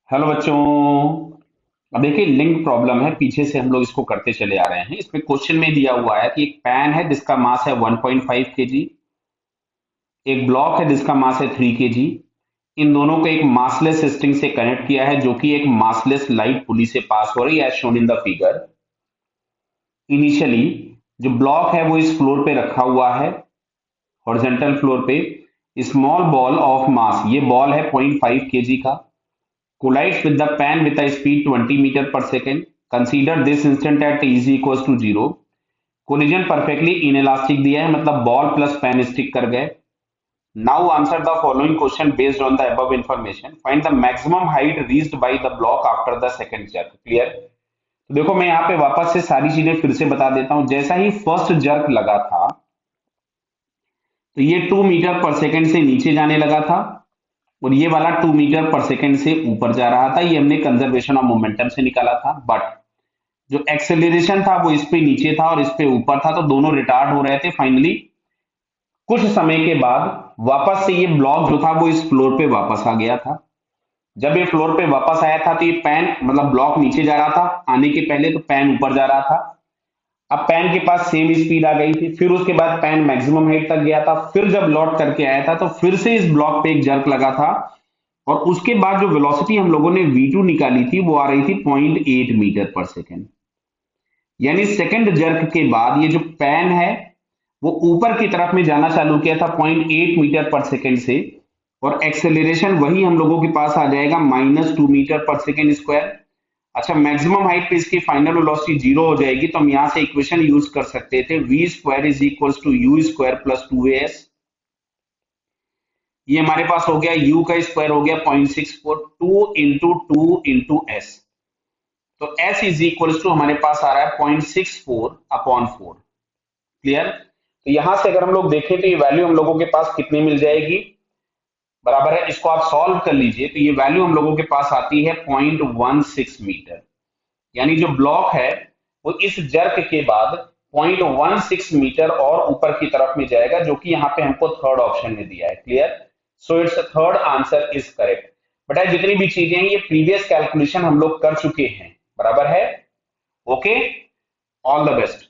Hello बच्चों। अब देखिए लिंक प्रॉब्लम है, पीछे से हम लोग इसको करते चले आ रहे हैं। इसमें क्वेश्चन में दिया हुआ है कि एक पैन है जिसका मास है 1.5 केजी, एक ब्लॉक है जिसका मास है 3 केजी। इन दोनों को एक मासलेस स्ट्रिंग से कनेक्ट किया है जो कि एक मासलेस लाइट पुली से पास हो रही है as shown in the figure. Initially जो ब्लॉक है वो इस फ्लोर पे रखा हुआ है, हॉरिजॉन्टल फ्लोर पे। स्मॉल बॉल ऑफ मास, ये बॉल है 0.5 केजी का, collides with the pan with a speed 20 meter per second. Consider this instant at t is equals to 0. Collision perfectly inelastic दिया है, मतलब बॉल प्लस पेन स्टिक कर गए। Now answer the following question based on the above information. Find the maximum height reached by the block after the second jerk. Clear. तो देखो मैं यहाँ पे वापस से सारी चीजें फिर से बता देता हूं। जैसा ही फर्स्ट जर्क लगा था तो ये 2 मीटर पर सेकंड से नीचे जाने लगा था और ये वाला 2 मीटर पर सेकंड से ऊपर जा रहा था। ये हमने कंजर्वेशन ऑफ मोमेंटम से निकाला था। बट जो एक्सेलरेशन था वो इस पे नीचे था और इस पे ऊपर था, तो दोनों रिटार्ड हो रहे थे। फाइनली कुछ समय के बाद वापस से ये ब्लॉक जो था वो इस फ्लोर पे वापस आ गया था। जब ये फ्लोर पे वापस आया था तो ये पैन मतलब ब्लॉक नीचे जा रहा था आने के पहले, तो पैन ऊपर जा रहा था। अब पैन के पास सेम स्पीड आ गई थी। फिर उसके बाद पैन मैक्सिमम हाइट तक गया था। फिर जब लौट करके आया था तो फिर से इस ब्लॉक पे एक जर्क लगा था और उसके बाद जो वेलोसिटी हम लोगों ने v2 निकाली थी वो आ रही थी 0.8 मीटर पर सेकेंड। यानी सेकंड जर्क के बाद ये जो पैन है वो ऊपर की तरफ में जाना चालू किया था 0.8 मीटर पर सेकेंड से, और एक्सेलरेशन वही हम लोगों के पास आ जाएगा -2 मीटर पर सेकेंड स्क्वायर। अच्छा, मैक्सिमम हाइट पे इसकी फाइनल वेलोसिटी 0 हो जाएगी, तो हम यहां से इक्वेशन यूज कर सकते थे v square is equals to u square plus 2as। ये हमारे पास हो गया u का स्क्वायर हो गया 0.64, 2 इंटू 2 इंटू s। तो s इज इक्वल्स टू हमारे पास आ रहा है 0.64/4। क्लियर। तो यहां से अगर हम लोग देखें तो ये वैल्यू हम लोगों के पास कितनी मिल जाएगी, बराबर है, इसको आप सॉल्व कर लीजिए तो ये वैल्यू हम लोगों के पास आती है 0.16 मीटर। यानी जो ब्लॉक है वो इस जर्क के बाद 0.16 मीटर और ऊपर की तरफ में जाएगा, जो कि यहाँ पे हमको थर्ड ऑप्शन में दिया है। Clear. So it's third answer is correct. But जितनी भी चीजें हैं ये प्रीवियस कैलकुलेशन हम लोग कर चुके हैं, बराबर है। Okay, all the best.